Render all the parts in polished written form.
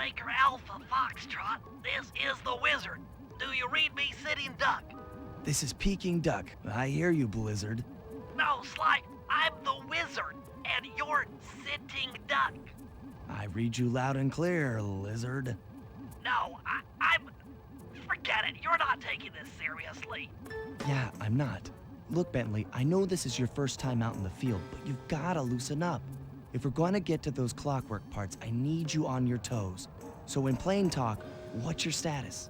Breaker Alpha Foxtrot, this is the Wizard. Do you read me, Sitting Duck? This is Peking Duck. I hear you, Blizzard. No, Sly, I'm the Wizard, and you're Sitting Duck. I read you loud and clear, Lizard. No, I'm... Forget it, you're not taking this seriously. Yeah, I'm not. Look, Bentley, I know this is your first time out in the field, but you've gotta loosen up. If we're gonna get to those clockwork parts, I need you on your toes. So in plain talk, what's your status?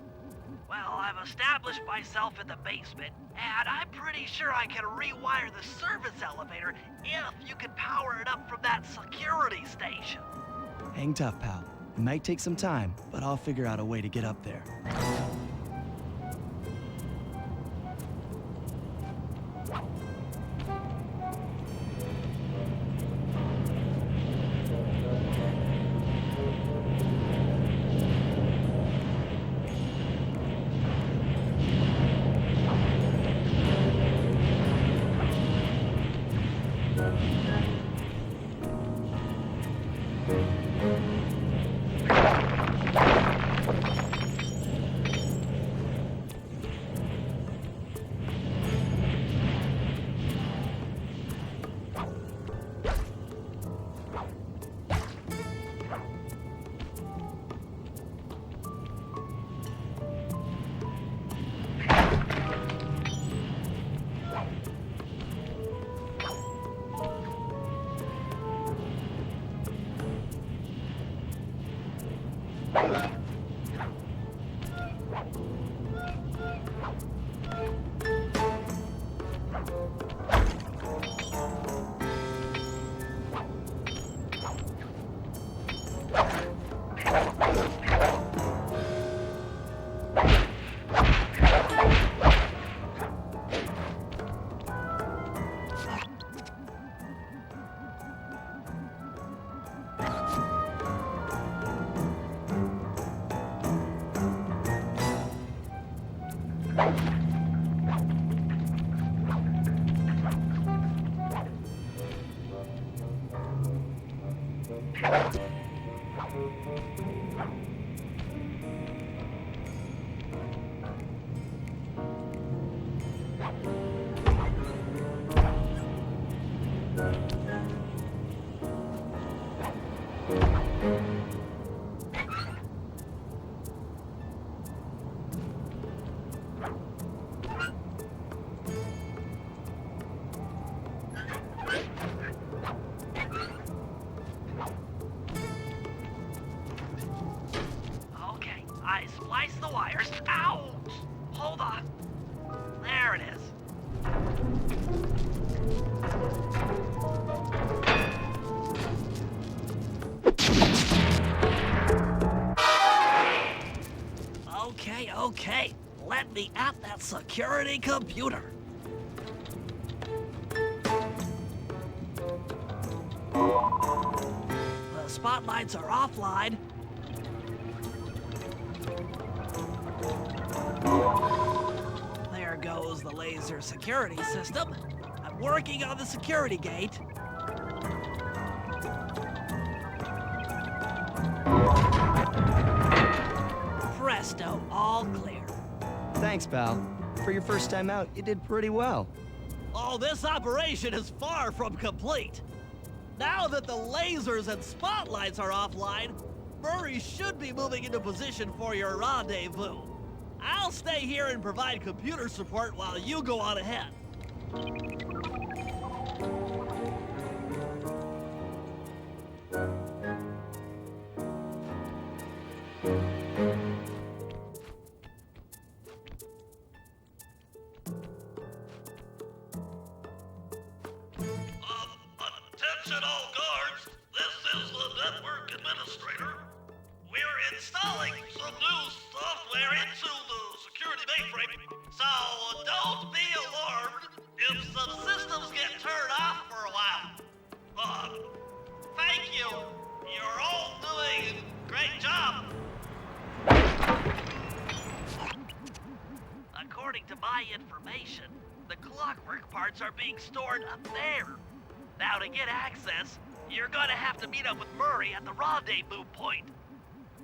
Well, I've established myself in the basement, and I'm pretty sure I can rewire the service elevator if you can power it up from that security station. Hang tough, pal. It might take some time, but I'll figure out a way to get up there. I spliced the wires. Ouch! Hold on. There it is. Okay. Let me at that security computer. The spotlights are offline. There goes the laser security system. I'm working on the security gate. Presto, all clear. Thanks, pal. For your first time out, you did pretty well. Oh, this operation is far from complete. Now that the lasers and spotlights are offline, Murray should be moving into position for your rendezvous. I'll stay here and provide computer support while you go on ahead. Attention all guards, this is the network administrator. We're installing some new software into the security mainframe, so don't be alarmed if some systems get turned off for a while. Thank you. You're all doing a great job. According to my information, the clockwork parts are being stored up there. Now to get access, you're gonna have to meet up with Murray at the rendezvous point.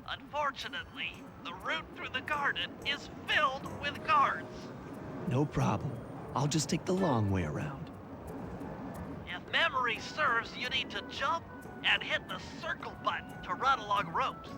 Unfortunately, the route through the garden is filled with guards. No problem. I'll just take the long way around. If memory serves, you need to jump and hit the circle button to run along ropes.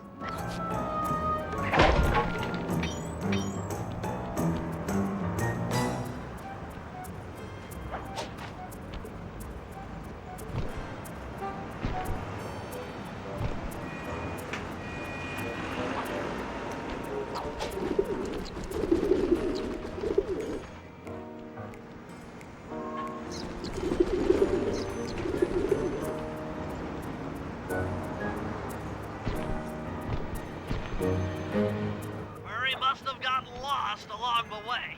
Murray must have gotten lost along the way.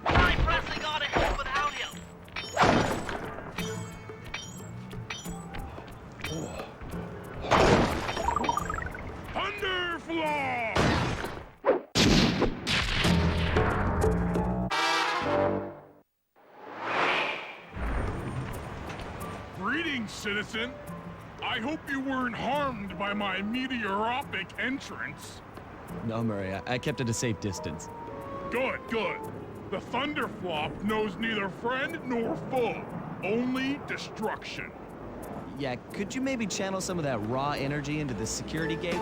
Try pressing on ahead without him. Thunderflaw! Greetings, citizen. I hope you weren't harmed by my meteoropic entrance. No, Murray, I kept at a safe distance. Good, good. The Thunderflop knows neither friend nor foe, only destruction. Yeah, could you maybe channel some of that raw energy into the security gate?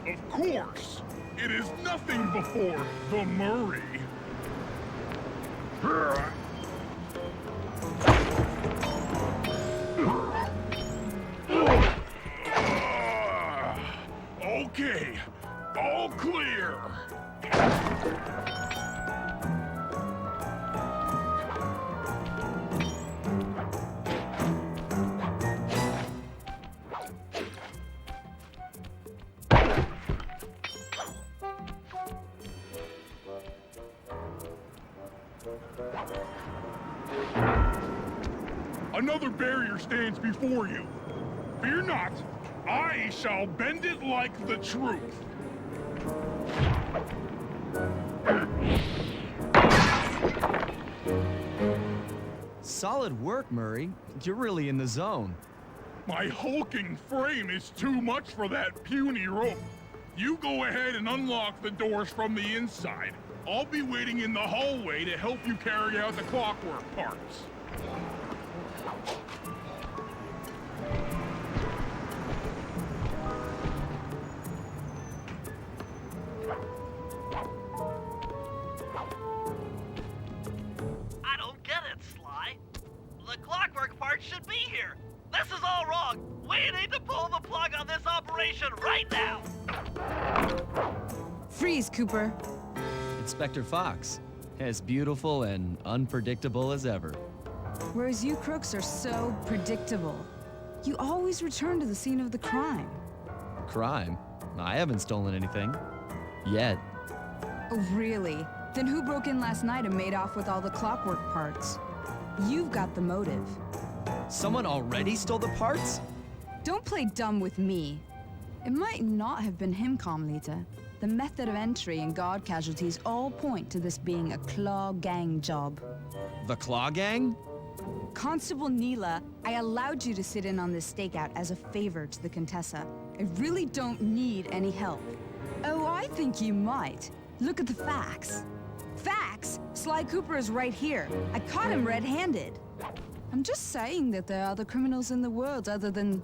Of course, it is nothing before the Murray. Okay, all clear. Another barrier stands before you. Fear not, I shall bend it like the truth. Solid work, Murray. You're really in the zone. My hulking frame is too much for that puny rope. You go ahead and unlock the doors from the inside. I'll be waiting in the hallway to help you carry out the clockwork parts. I don't get it, Sly. The clockwork part should be here. This is all wrong. We need to pull the plug on this operation right now. Freeze, Cooper. Inspector Fox, as beautiful and unpredictable as ever. Whereas you crooks are so predictable. You always return to the scene of the crime. Crime? I haven't stolen anything. Yet. Oh, really? Then who broke in last night and made off with all the clockwork parts? You've got the motive. Someone already stole the parts? Don't play dumb with me. It might not have been him, Carmelita. The method of entry and guard casualties all point to this being a Claw Gang job. The Claw Gang? Constable Neela, I allowed you to sit in on this stakeout as a favor to the Contessa. I really don't need any help. Oh, I think you might. Look at the facts. Facts? Sly Cooper is right here. I caught him red-handed. I'm just saying that there are other criminals in the world other than...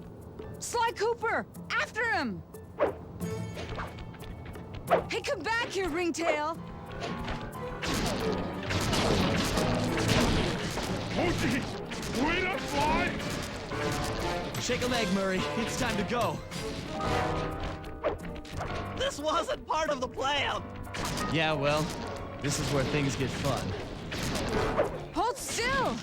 Sly Cooper! After him! Hey, come back here, Ringtail! Oh, geez! Wait up, Sly! Shake a leg, Murray. It's time to go. This wasn't part of the plan. Yeah, well, this is where things get fun. Hold still!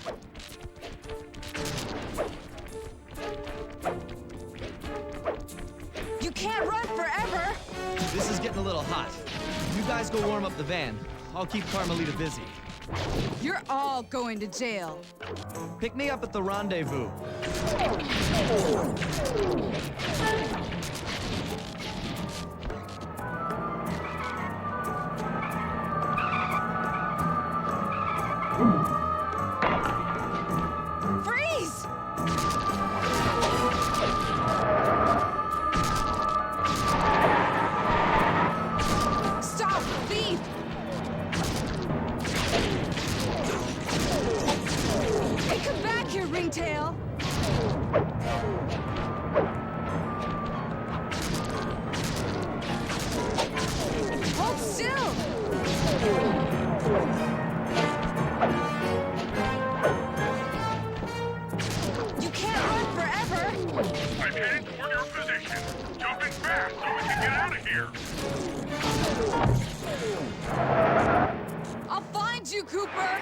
You can't run forever! This is getting a little hot. You guys go warm up the van. I'll keep Carmelita busy. You're all going to jail. Pick me up at the rendezvous. Freeze! You can't run forever! I'm headed toward your position. Jumping fast so we can get out of here. I'll find you, Cooper!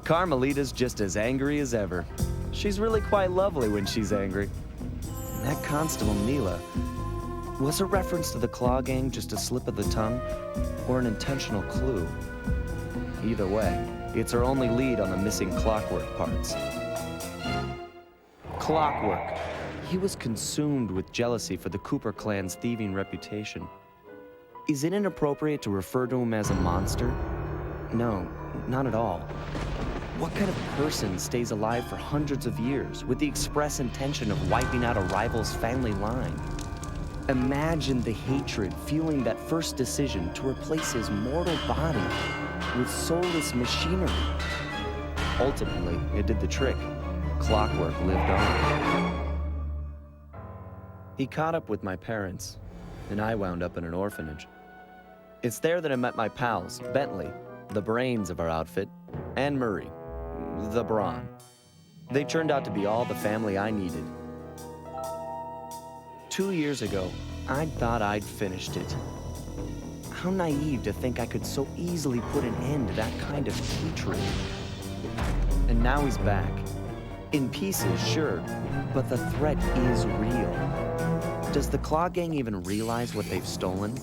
Carmelita's just as angry as ever. She's really quite lovely when she's angry. And that Constable Neela, was a reference to the Claw Gang just a slip of the tongue, or an intentional clue? Either way, it's our only lead on the missing Clockwork parts. Clockwork. He was consumed with jealousy for the Cooper clan's thieving reputation. Is it inappropriate to refer to him as a monster? No, not at all. What kind of person stays alive for hundreds of years with the express intention of wiping out a rival's family line? Imagine the hatred fueling that first decision to replace his mortal body with soulless machinery. Ultimately, it did the trick. Clockwork lived on. He caught up with my parents, and I wound up in an orphanage. It's there that I met my pals, Bentley, the brains of our outfit, and Murray, the brawn. They turned out to be all the family I needed. 2 years ago, I thought I'd finished it. How naive to think I could so easily put an end to that kind of hatred. And now he's back. In pieces, sure, but the threat is real. Does the Claw Gang even realize what they've stolen?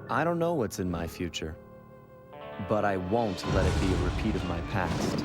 I don't know what's in my future, but I won't let it be a repeat of my past.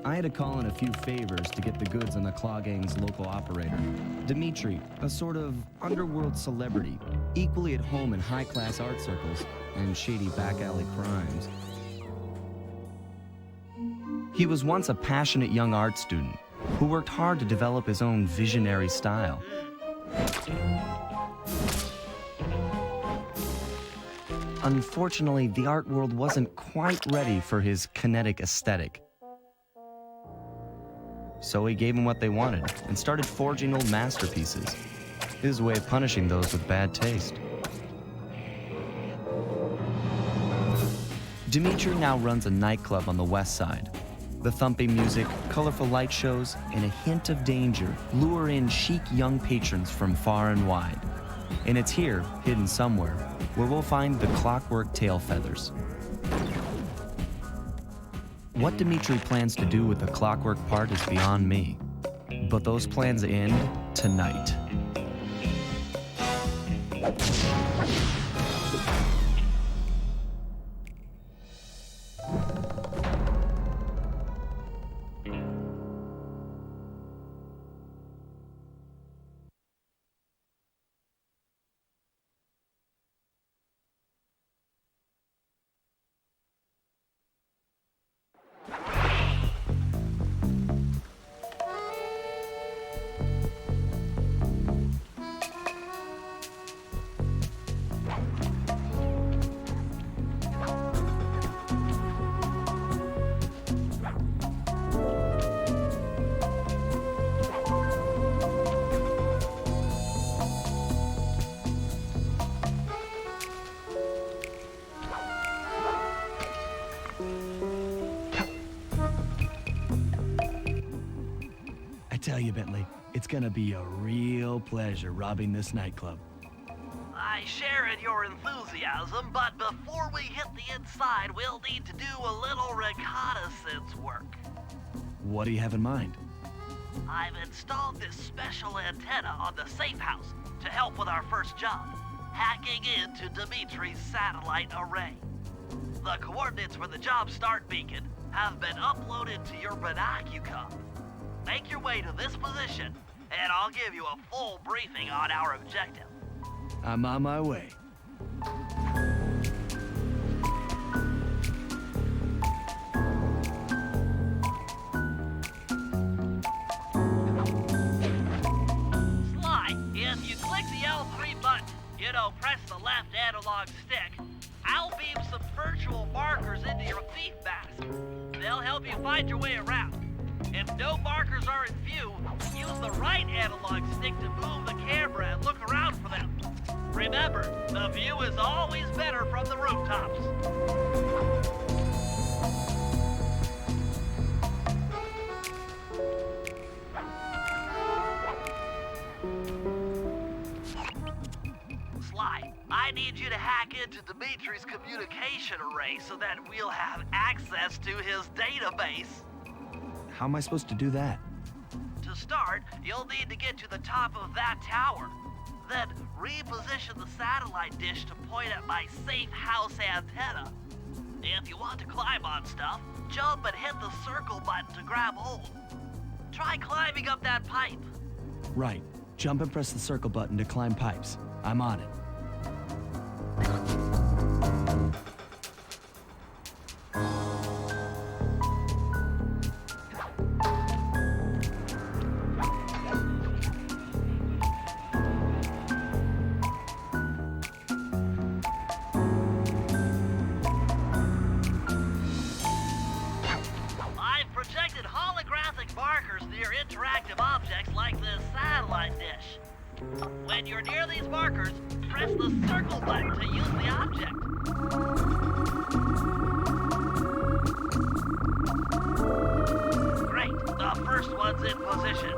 I had to call in a few favors to get the goods on the Claw Gang's local operator, Dimitri, a sort of underworld celebrity, equally at home in high-class art circles and shady back-alley crimes. He was once a passionate young art student who worked hard to develop his own visionary style. Unfortunately, the art world wasn't quite ready for his kinetic aesthetic. So he gave them what they wanted and started forging old masterpieces. His way of punishing those with bad taste. Dimitri now runs a nightclub on the west side. The thumping music, colorful light shows, and a hint of danger lure in chic young patrons from far and wide. And it's here, hidden somewhere, where we'll find the Clockwork tail feathers. What Dimitri plans to do with the Clockwork part is beyond me. But those plans end tonight. Tell you, Bentley, it's gonna be a real pleasure robbing this nightclub. I share in your enthusiasm, but before we hit the inside, we'll need to do a little reconnaissance work. What do you have in mind? I've installed this special antenna on the safe house to help with our first job, hacking into Dimitri's satellite array. The coordinates for the job start beacon have been uploaded to your binocucom. Make your way to this position, and I'll give you a full briefing on our objective. I'm on my way. Sly, if you click the L3 button, press the left analog stick, I'll beam some virtual markers into your thief mask. They'll help you find your way around. If no markers are in view, use the right analog stick to move the camera and look around for them. Remember, the view is always better from the rooftops. Sly, I need you to hack into Dimitri's communication array so that we'll have access to his database. How am I supposed to do that? To start, you'll need to get to the top of that tower. Then reposition the satellite dish to point at my safe house antenna. If you want to climb on stuff, jump and hit the circle button to grab hold. Try climbing up that pipe. Right. Jump and press the circle button to climb pipes. I'm on it. I've projected holographic markers near interactive objects like this satellite dish. When you're near these markers, press the circle button to use the object. Great, the first one's in position.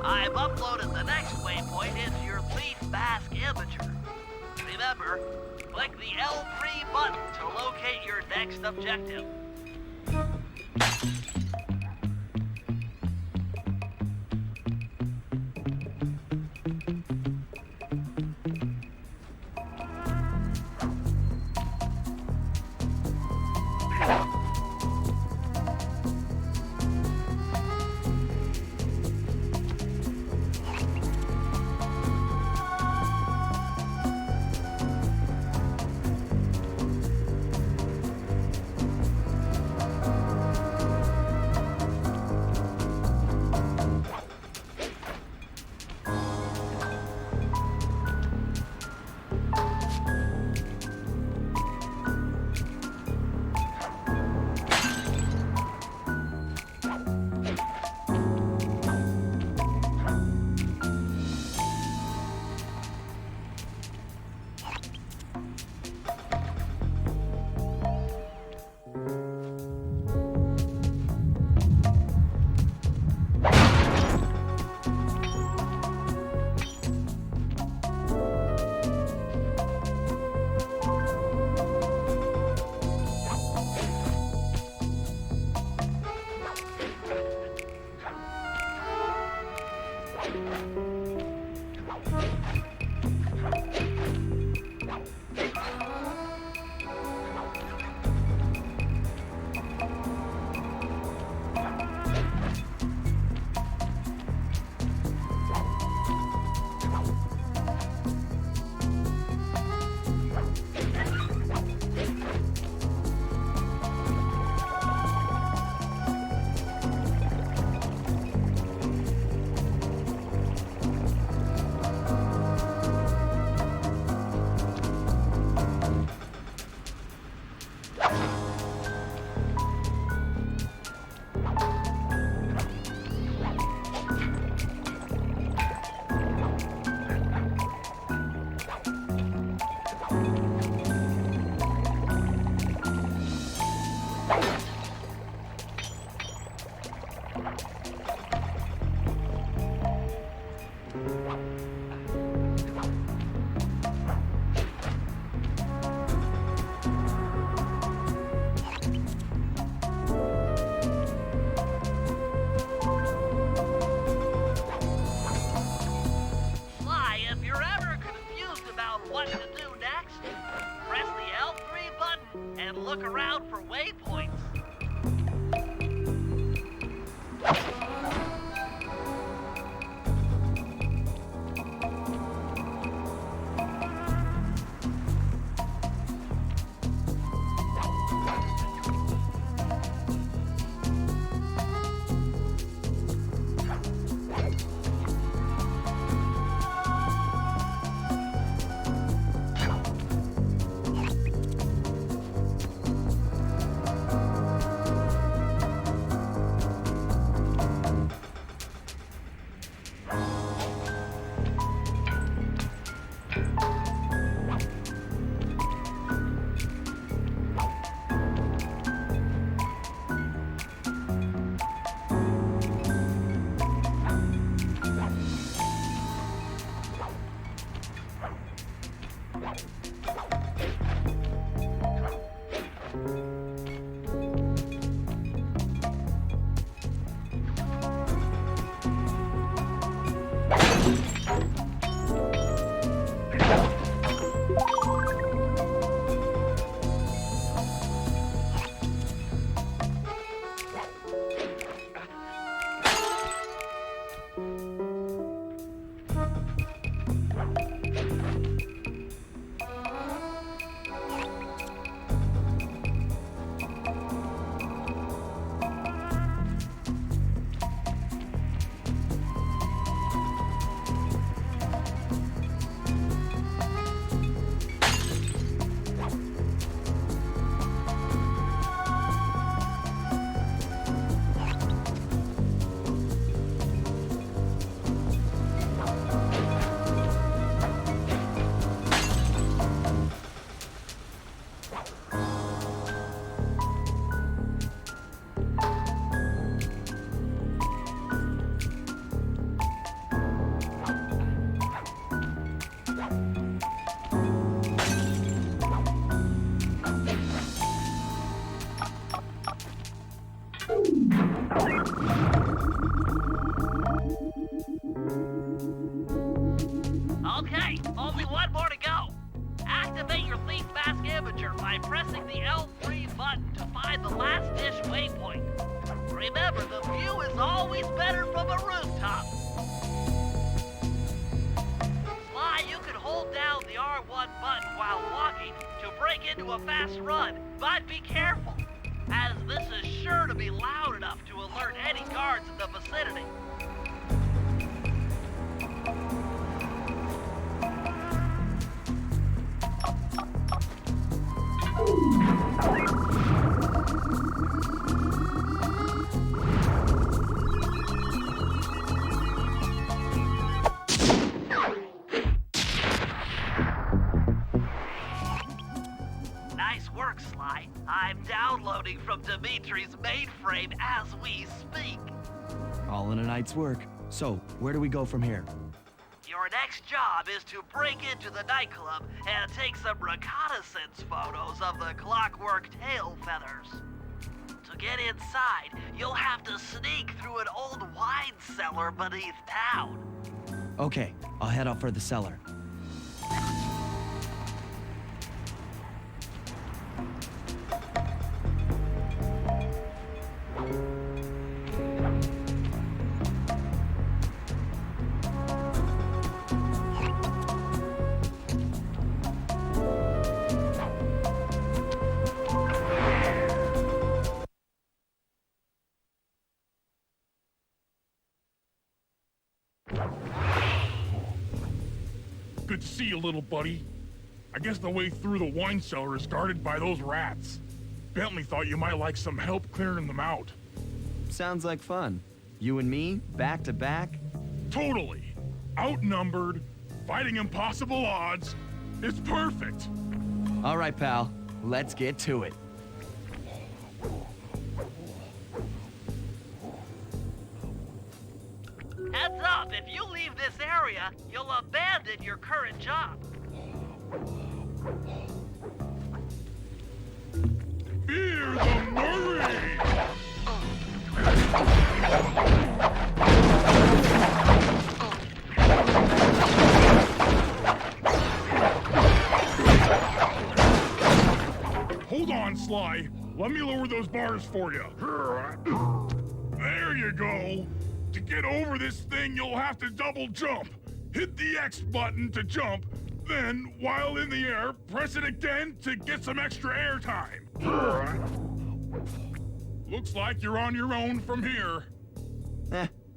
I've uploaded the next waypoint into your thief mask imager. Remember, click the L3 button to locate your next objective. look around for waypoints. Okay, only one more to go. Activate your Thief Mask Imager by pressing the L3 button to find the last dish waypoint. Remember, the view is always better from a rooftop. Sly, you can hold down the R1 button while walking to break into a fast run, but be careful, as this is sure to be loud enough to alert any guards in the vicinity. Nice work, Sly. I'm downloading from Dimitri's mainframe as we speak. All in a night's work. So, where do we go from here? Your next job is to break into the nightclub and take some reconnaissance photos of the clockwork tail feathers. To get inside, you'll have to sneak through an old wine cellar beneath town. Okay, I'll head out for the cellar. Good to see you, little buddy. I guess the way through the wine cellar is guarded by those rats. Bentley thought you might like some help clearing them out. Sounds like fun. You and me, back to back? Totally. Outnumbered, fighting impossible odds. It's perfect. All right, pal. Let's get to it. Heads up, if you leave this area, you'll abandon your current job. Fear the Murray! Hold on, Sly. Let me lower those bars for you. There you go. To get over this thing, you'll have to double jump. Hit the X button to jump, then, while in the air, press it again to get some extra air time. Looks like you're on your own from here.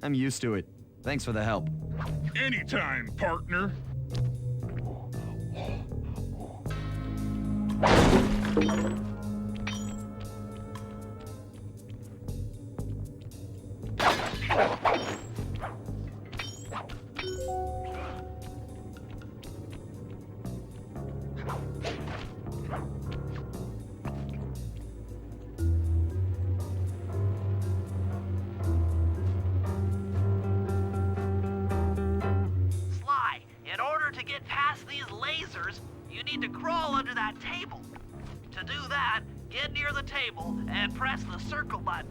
I'm used to it. Thanks for the help. Anytime, partner. Sly, in order to get past these lasers, you need to crawl under that table. To do that, get near the table and press the circle button.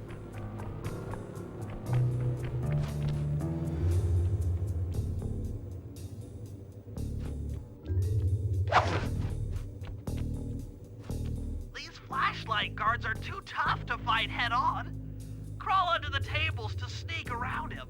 These flashlight guards are too tough to fight head-on. Crawl under the tables to sneak around him.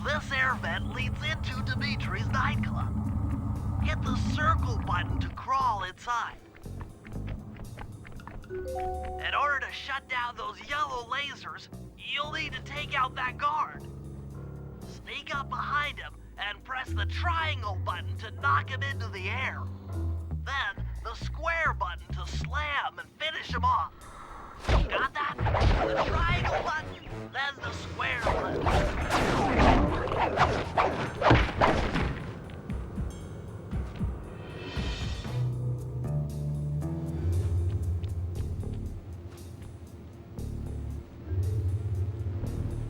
This air vent leads into Dimitri's nightclub. Hit the circle button to crawl inside. In order to shut down those yellow lasers, you'll need to take out that guard. Sneak up behind him and press the triangle button to knock him into the air. Then, the square button to slam and finish him off. Got that? The triangle button, then the square button.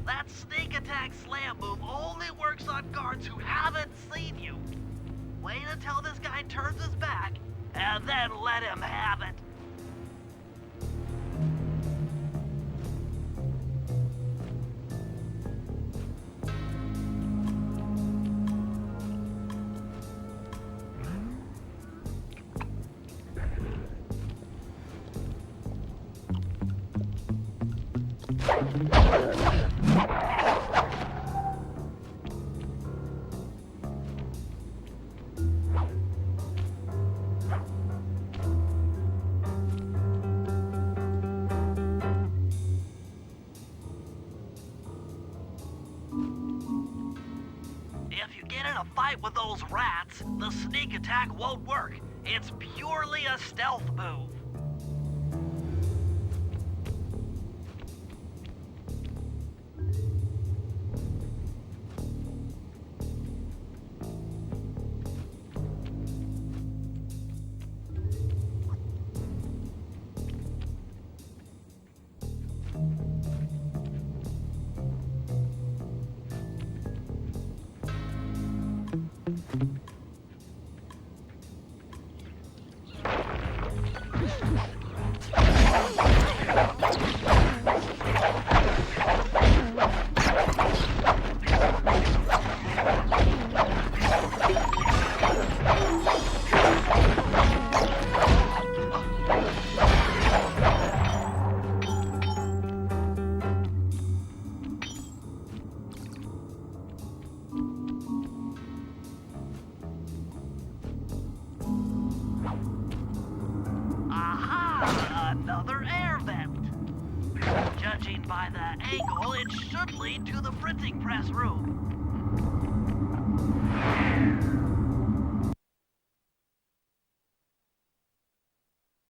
That sneak attack slam move only works on guards who haven't seen you. Wait until this guy turns his back, and then let him have it. If you get in a fight with those rats, the sneak attack won't work. It's purely a stealth move. another air vent. Judging by the angle, it should lead to the printing press room.